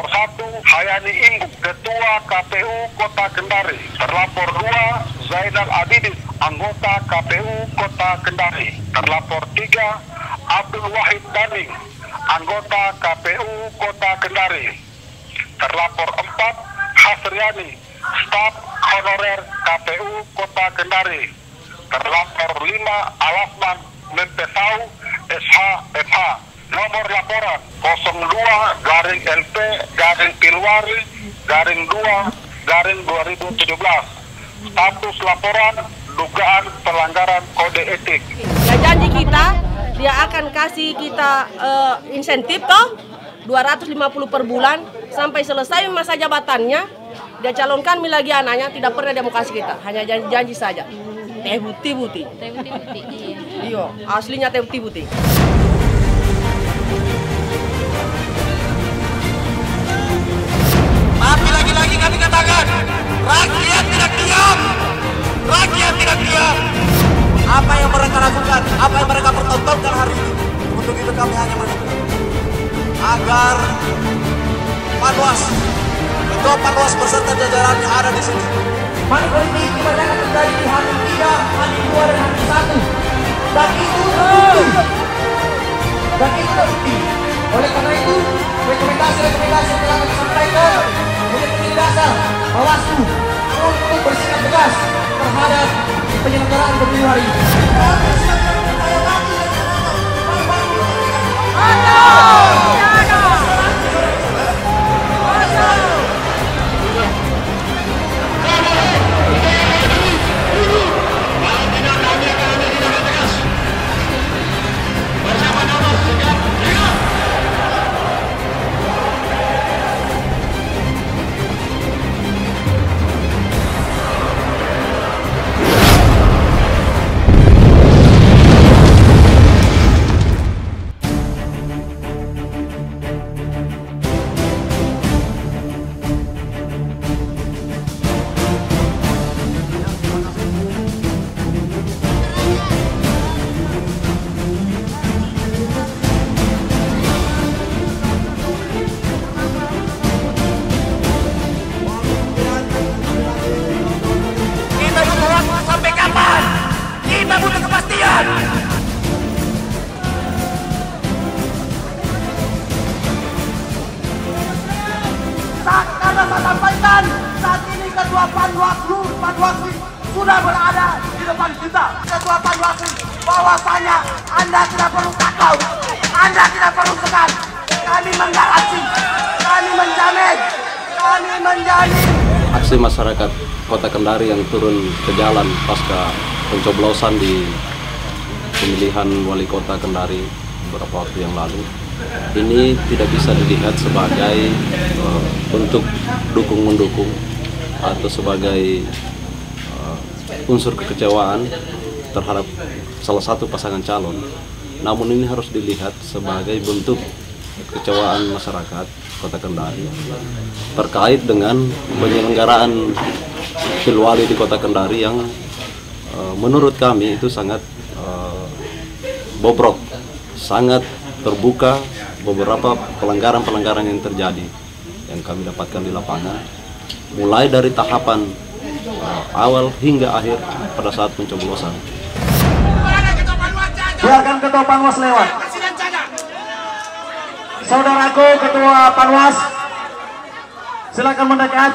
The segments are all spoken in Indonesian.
Terlapor 1, Hayani Ingguk, Ketua KPU Kota Kendari. Terlapor 2, Zainal Abidin, anggota KPU Kota Kendari. Terlapor 3, Abdul Wahid Daning, anggota KPU Kota Kendari. Terlapor 4, Hasriani, staf honorer KPU Kota Kendari. Terlapor 5, Alasman Mempesau, SHFH. Nomor laporan 02-Pilwari-2-2017. Status laporan dugaan pelanggaran kode etik. Ya, janji kita, dia akan kasih kita insentif toh 250 per bulan sampai selesai masa jabatannya. Dia calonkan lagi anaknya, tidak pernah dia mau kasih kita, hanya janji-janji saja. Teh buti. Iya, aslinya teh buti. Tapi lagi-lagi kami katakan, rakyat tidak diam. Rakyat tidak diam. Apa yang mereka lakukan, apa yang mereka pertontonkan hari ini, untuk itu kami hanya menuntut agar Panwas, Ketua Panwas beserta jajaran yang ada di sini. Money politik kita jangan terjadi di hari 3, hari 2, dan hari 1. Dan itu terbukti. Oleh karena itu, rekomendasi yang telah kami sampaikan menjadi dasar Bawaslu untuk bersikap tegas terhadap penyelenggaraan pemilu hari ini. Karena saya sampaikan, saat ini Ketua Panwaslu sudah berada di depan kita. Ketua Panwaslu, bahwasanya Anda tidak perlu takut, Anda tidak perlu segan. Kami menggaransi, kami menjamin. Aksi masyarakat Kota Kendari yang turun ke jalan pasca pencoblosan di pemilihan wali kota Kendari beberapa waktu yang lalu, ini tidak bisa dilihat sebagai bentuk dukung-mendukung atau sebagai unsur kekecewaan terhadap salah satu pasangan calon. Namun ini harus dilihat sebagai bentuk kekecewaan masyarakat Kota Kendari terkait dengan penyelenggaraan pilwali di Kota Kendari yang menurut kami itu sangat bobrok, sangat terbuka. Beberapa pelanggaran-pelanggaran yang terjadi yang kami dapatkan di lapangan, mulai dari tahapan awal hingga akhir pada saat pencoblosan. Biarkan Ketua Panwas lewat. Saudaraku Ketua Panwas, silakan mendekat.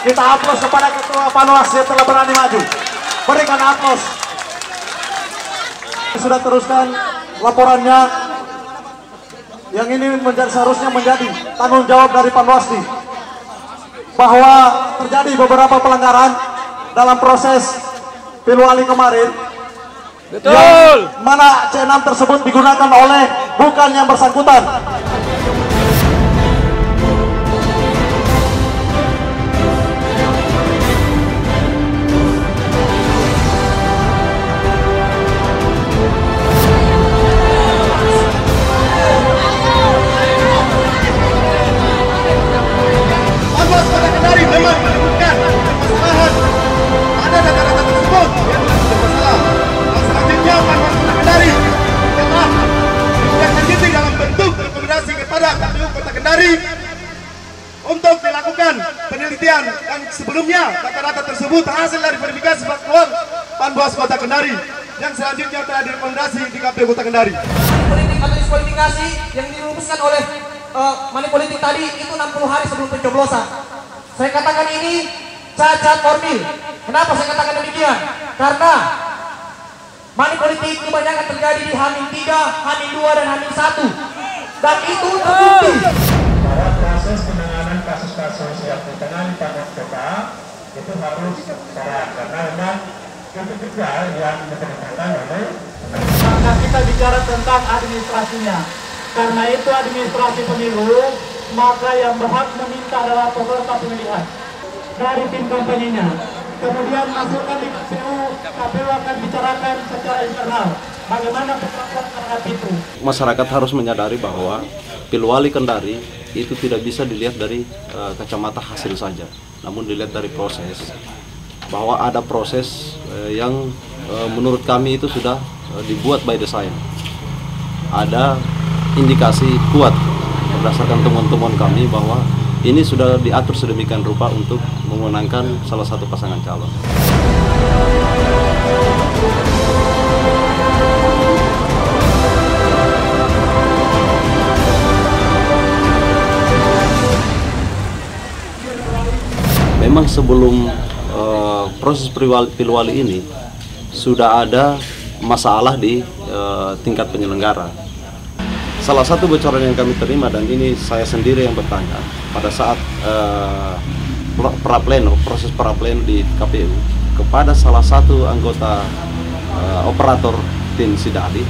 Kita aplaus kepada Ketua Panwas yang telah berani maju. Berikan aplaus. Sudah teruskan laporannya. Yang ini seharusnya menjadi tanggung jawab dari Panwasli, bahwa terjadi beberapa pelanggaran dalam proses pilwali kemarin. Betul. Yang mana C6 tersebut digunakan oleh bukan yang bersangkutan. untuk dilakukan penelitian yang sebelumnya data-data tersebut hasil dari verifikasi faktual Panwas Kota Kendari yang selanjutnya telah direkomendasi di KPU Kota Kendari. Politik atau diskualifikasi yang dirumuskan oleh money politik tadi itu 60 hari sebelum pencoblosan. Saya katakan ini cacat formil. Kenapa saya katakan demikian? Karena money politik kebanyakan terjadi di H-3, H-2 dan H-1 dan itu terbukti. Bahwa proses penanganan kasus-kasus yang ditangani Panwas Kota itu harus secara karena memang itu juga yang diperintahkan oleh. Maka kita bicara tentang administrasinya. Karena itu administrasi pemilu, maka yang berhak meminta adalah peserta pemilihan dari tim kampanyenya. Kemudian masukkan di KPU, KPU akan bicarakan secara internal bagaimana perlakuan terhadap itu. Masyarakat harus menyadari bahwa Pilwali Kendari itu tidak bisa dilihat dari kacamata hasil saja, namun dilihat dari proses. Bahwa ada proses yang menurut kami itu sudah dibuat by design. Ada indikasi kuat berdasarkan temuan-temuan kami bahwa ini sudah diatur sedemikian rupa untuk memenangkan salah satu pasangan calon. Memang sebelum proses pilwali ini sudah ada masalah di tingkat penyelenggara. Salah satu bocoran yang kami terima, dan ini saya sendiri yang bertanya pada saat proses prapleno di KPU kepada salah satu anggota operator tim Sidali,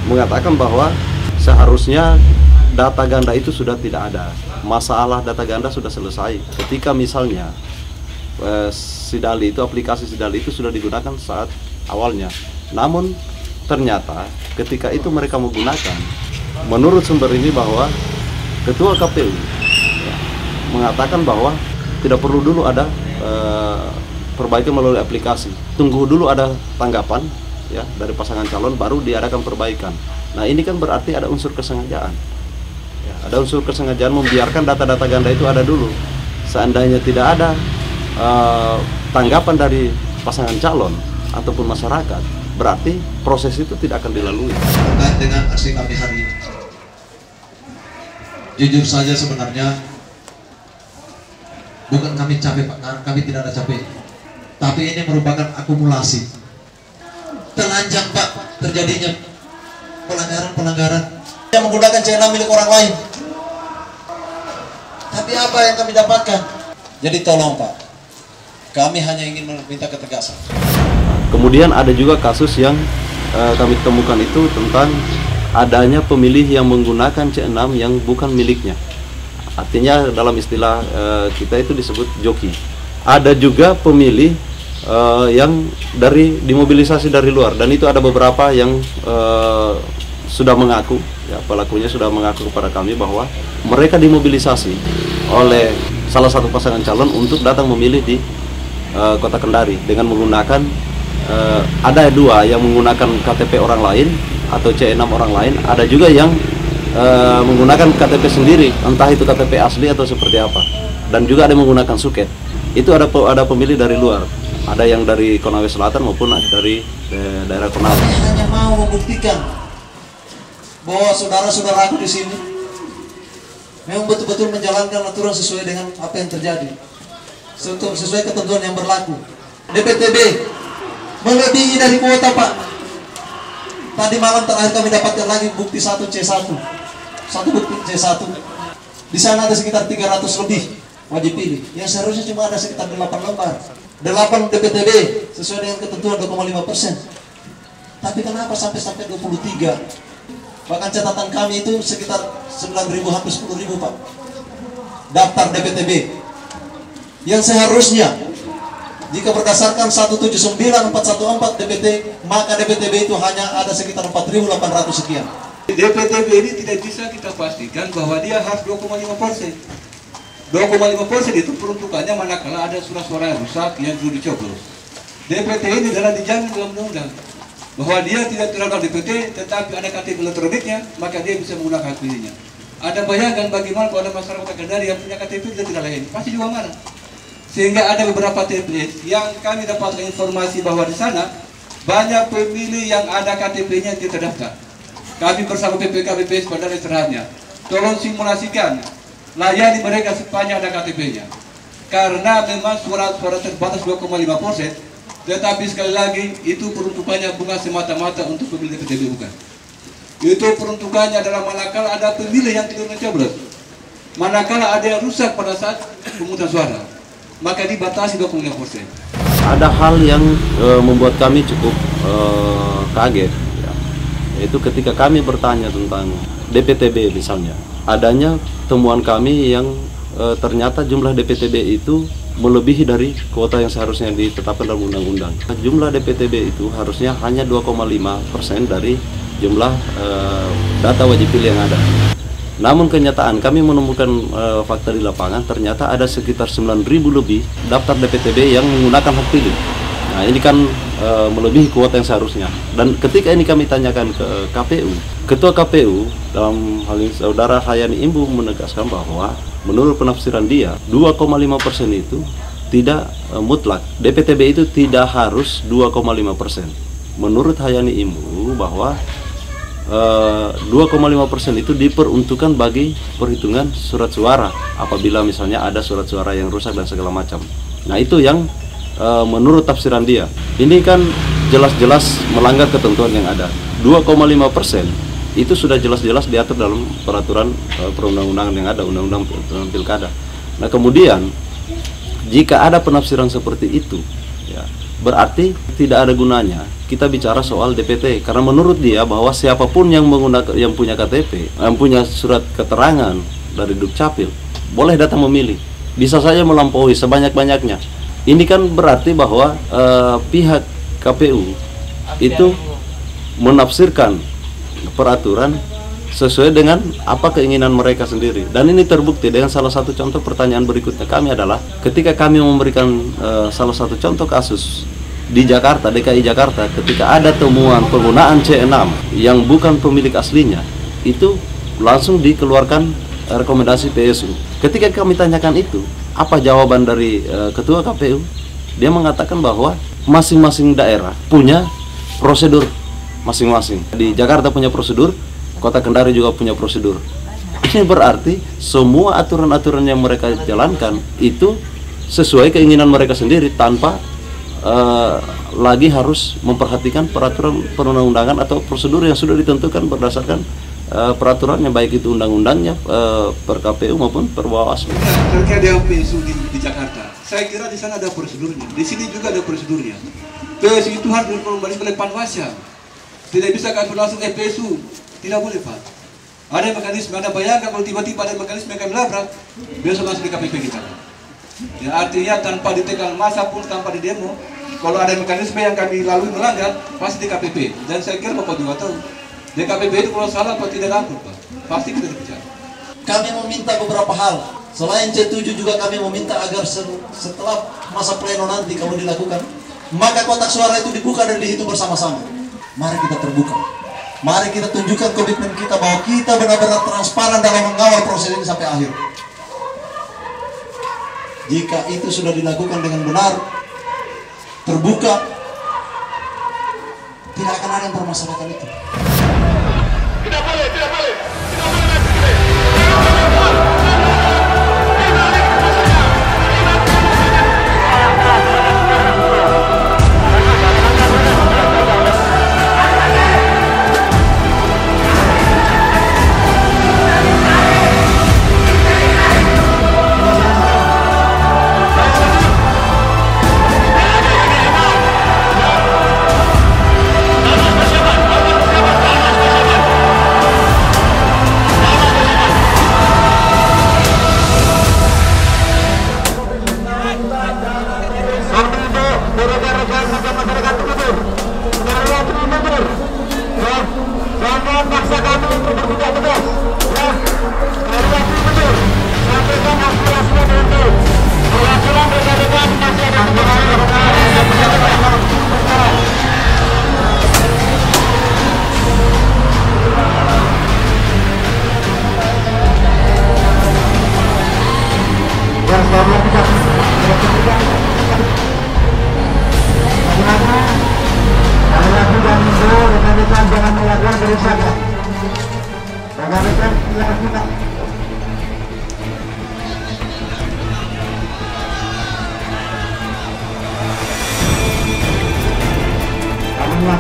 mengatakan bahwa seharusnya data ganda itu sudah tidak ada. Masalah data ganda sudah selesai ketika misalnya Sidali itu, aplikasi Sidali itu sudah digunakan saat awalnya. Namun ternyata ketika itu mereka menggunakan, menurut sumber ini bahwa Ketua KPU mengatakan bahwa tidak perlu dulu ada perbaikan melalui aplikasi. Tunggu dulu ada tanggapan ya dari pasangan calon, baru diadakan perbaikan. Nah ini kan berarti ada unsur kesengajaan. Ya, ada unsur kesengajaan membiarkan data-data ganda itu ada dulu. Seandainya tidak ada tanggapan dari pasangan calon ataupun masyarakat, berarti proses itu tidak akan dilalui. Terkait dengan aksi kami hari ini, jujur saja sebenarnya bukan kami capek Pak, kami tidak ada capek, tapi ini merupakan akumulasi telanjang Pak terjadinya pelanggaran yang menggunakan C6 milik orang lain. Tapi apa yang kami dapatkan? Jadi tolong Pak, kami hanya ingin meminta ketegasan. Kemudian ada juga kasus yang kami temukan itu tentang adanya pemilih yang menggunakan C6 yang bukan miliknya. Artinya dalam istilah kita itu disebut joki. Ada juga pemilih yang dimobilisasi dari luar, dan itu ada beberapa yang sudah mengaku, ya, pelakunya sudah mengaku kepada kami bahwa mereka dimobilisasi oleh salah satu pasangan calon untuk datang memilih di Kota Kendari dengan menggunakan ada dua yang menggunakan KTP orang lain atau C6 orang lain, ada juga yang menggunakan KTP sendiri, entah itu KTP asli atau seperti apa, dan juga ada yang menggunakan suket. Itu ada pemilih dari luar, ada yang dari Konawe Selatan maupun dari daerah Konawe. Saya hanya mau membuktikan bahwa saudara-saudaraku di sini memang betul-betul menjalankan aturan sesuai dengan apa yang terjadi, sesuai ketentuan yang berlaku. DPTB melebihi dari kuota Pak. Tadi malam terakhir kami dapatkan lagi bukti 1 C1, satu bukti C1. Di sana ada sekitar 300 lebih wajib pilih, yang seharusnya cuma ada sekitar 8 lembar. 8 DPTB sesuai dengan ketentuan 2,5%. Tapi kenapa sampai 23? Bahkan catatan kami itu sekitar 9.000 hampir 10.000 Pak. Daftar DPTB yang seharusnya jika berdasarkan 179.414 DPT, maka DPTB itu hanya ada sekitar 4.800 sekian. DPTB ini tidak bisa kita pastikan bahwa dia harus 2,5%. 2,5% itu peruntukannya manakala ada surat-suara yang rusak yang sudah dicoblos. DPT ini adalah dijamin dalam undang-undang bahwa dia tidak terdaftar DPT, tetapi ada KTP elektroniknya, maka dia bisa menggunakan hak pilihnya. Ada bayangkan bagaimana kalau ada masyarakat Kota Kendari yang punya KTP dan tidak lain, pasti juga marah. Sehingga ada beberapa TPS yang kami dapat informasi bahwa di sana banyak pemilih yang ada KTP-nya tidak terdaftar. Kami bersama PPK BPS pada istirahatnya, tolong simulasikan, layani mereka sepanjang ada KTP-nya. Karena memang suara-suara terbatas 2,5%, tetapi sekali lagi itu peruntukannya bukan semata-mata untuk pemilih DPTB, bukan. Itu peruntukannya adalah manakala ada pemilih yang tidak mencoblos, manakala ada yang rusak pada saat pemungutan suara, maka dibatasi 25%. Ada hal yang membuat kami cukup kaget, ya. Yaitu ketika kami bertanya tentang DPTB misalnya, adanya temuan kami yang ternyata jumlah DPTB itu melebihi dari kuota yang seharusnya ditetapkan dalam undang-undang. Jumlah DPTB itu harusnya hanya 2,5% dari jumlah data wajib pilih yang ada. Namun kenyataan kami menemukan fakta di lapangan, ternyata ada sekitar 9.000 lebih daftar DPTB yang menggunakan hak pilih. Nah ini kan melebihi kuota yang seharusnya. Dan ketika ini kami tanyakan ke KPU, Ketua KPU dalam hal ini Saudara Hayani Imbu menegaskan bahwa menurut penafsiran dia 2,5% itu tidak mutlak. DPTB itu tidak harus 2,5%. Menurut Hayani Imbu bahwa 2,5% itu diperuntukkan bagi perhitungan surat suara apabila misalnya ada surat suara yang rusak dan segala macam. Nah itu yang menurut tafsiran dia. Ini kan jelas-jelas melanggar ketentuan yang ada. 2,5% itu sudah jelas-jelas diatur dalam peraturan perundang-undangan yang ada, undang-undang pilkada. Nah kemudian jika ada penafsiran seperti itu, ya, berarti tidak ada gunanya kita bicara soal DPT, karena menurut dia bahwa siapapun yang menggunakan, yang punya KTP, yang punya surat keterangan dari Dukcapil, boleh datang memilih, bisa saja melampaui sebanyak-banyaknya. Ini kan berarti bahwa pihak KPU itu menafsirkan peraturan sesuai dengan apa keinginan mereka sendiri, dan ini terbukti dengan salah satu contoh. Pertanyaan berikutnya kami adalah ketika kami memberikan salah satu contoh kasus di Jakarta, DKI Jakarta, ketika ada temuan penggunaan C6 yang bukan pemilik aslinya, itu langsung dikeluarkan rekomendasi PSU. Ketika kami tanyakan itu, apa jawaban dari Ketua KPU? Dia mengatakan bahwa masing-masing daerah punya prosedur masing-masing. Di Jakarta punya prosedur, Kota Kendari juga punya prosedur. Ini berarti semua aturan-aturan yang mereka jalankan itu sesuai keinginan mereka sendiri tanpa lagi harus memperhatikan peraturan perundang-undangan atau prosedur yang sudah ditentukan berdasarkan peraturannya, baik itu undang-undangnya, per KPU maupun per Bawaslu. Terkait dengan PSU di Jakarta, saya kira di sana ada prosedurnya, di sini juga ada prosedurnya. PSU itu harus dikonfirmasi oleh Panwasya, tidak bisa kami langsung PSU, tidak boleh Pak. Ada mekanisme, ada bayangkan kalau tiba-tiba ada mekanisme yang kami labrak, besok langsung di KPP kita. Ya, artinya tanpa ditekan masa pun, tanpa di demo, kalau ada mekanisme yang kami lalui melanggar, pasti di KPP. Dan saya kira Bapak juga tahu, di KPP itu kalau salah Pak tidak akur Pak, pasti kita dibicara. Kami meminta beberapa hal. Selain C7 juga kami meminta agar setelah masa pleno nanti kalau dilakukan, maka kotak suara itu dibuka dan dihitung bersama-sama. Mari kita terbuka. Mari kita tunjukkan komitmen kita bahwa kita benar-benar transparan dalam mengawal proses ini sampai akhir. Jika itu sudah dilakukan dengan benar, terbuka, tidak akan ada yang permasalahan itu. Tidak boleh, tidak boleh.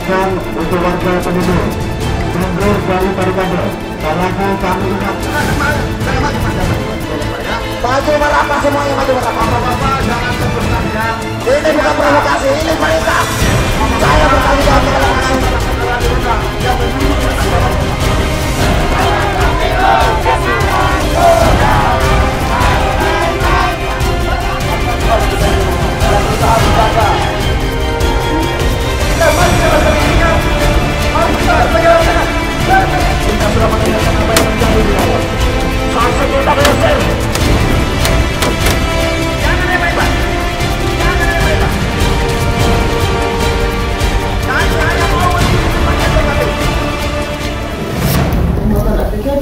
silakan untuk warga penduduk mundur dari barikade. Karena kami Maju merapat semuanya, maju merapat. Bapak-bapak jangan terpesan ya. Ini bukan provokasi, ini perintah. Saya bertanggung jawab terhadap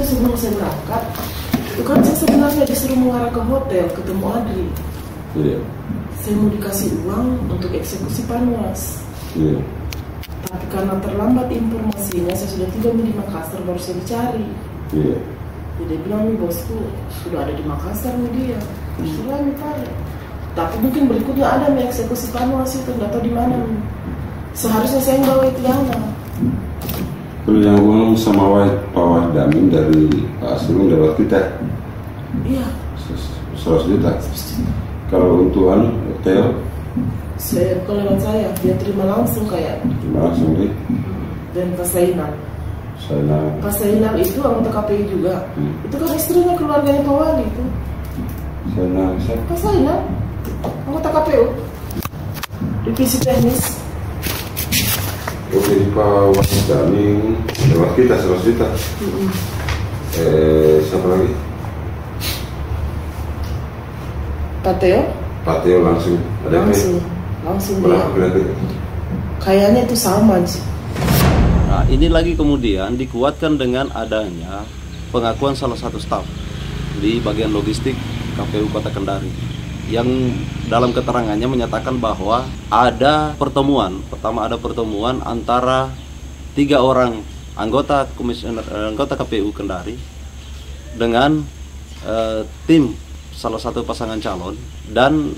sebelum saya berangkat, itu kan saya sebenarnya disuruh mengarah ke hotel ketemu Adri. Iya. Saya mau dikasih uang untuk eksekusi Panwas. Iya. Tapi karena terlambat informasinya, saya sudah tiba di Makassar baru saya dicari. Iya. Jadi dia bilang nih bosku sudah ada di Makassar nih dia. Terserah nih Pak. Tapi mungkin berikutnya ada nih eksekusi Panwas itu, nggak tahu di mana nih. Seharusnya saya yang bawa itu Yana. Kalau yang ngomong sama Pak Wahdamin dari Pak Asrung lewat kita. Iya. 100 juta. Kalau untuhan Theo? Saya kalau lewat saya, dia terima langsung kayak. Terima langsung deh. Dan Pak Sainal. Pak Sainal itu anggota KPI juga. Itu kan istrinya keluarganya Pak Wali itu. Sainal siapa? Pak Sainal, anggota KPU. Divisi teknis. Oke, Pak Wahdamin lewat kita 100 juta. Siapa lagi? Pak Theo? Pak Theo langsung. Ada langsung berapa berarti? Kayaknya itu sama sih. Nah, ini lagi kemudian dikuatkan dengan adanya pengakuan salah satu staf di bagian logistik KPU Kota Kendari yang dalam keterangannya menyatakan bahwa ada pertemuan, pertama ada pertemuan antara 3 orang anggota KPU Kendari dengan tim salah satu pasangan calon, dan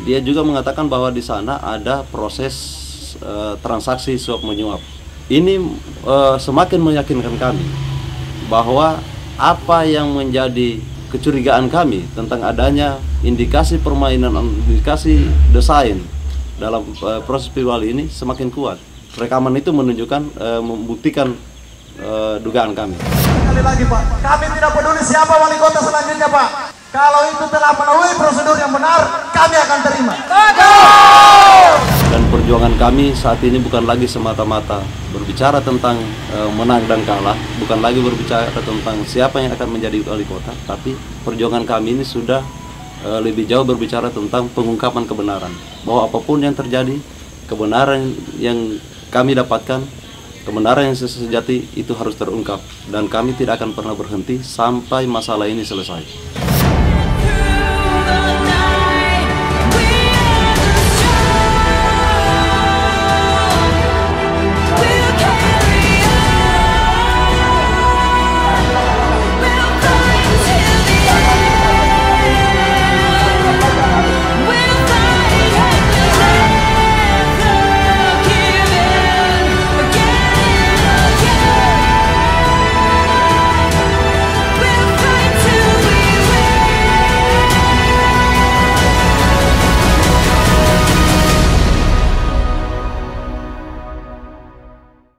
dia juga mengatakan bahwa di sana ada proses transaksi suap menyuap. Ini semakin meyakinkan kami bahwa apa yang menjadi kecurigaan kami tentang adanya indikasi permainan, indikasi desain dalam proses pilwali ini semakin kuat. Rekaman itu menunjukkan, membuktikan dugaan kami. Sekali lagi Pak, kami tidak peduli siapa wali kota selanjutnya Pak. Kalau itu telah memenuhi prosedur yang benar, kami akan terima. Dan perjuangan kami saat ini bukan lagi semata-mata berbicara tentang menang dan kalah, bukan lagi berbicara tentang siapa yang akan menjadi wali kota, tapi perjuangan kami ini sudah lebih jauh berbicara tentang pengungkapan kebenaran. Bahwa apapun yang terjadi, kebenaran yang kami dapatkan, kebenaran yang sejati itu harus terungkap, dan kami tidak akan pernah berhenti sampai masalah ini selesai.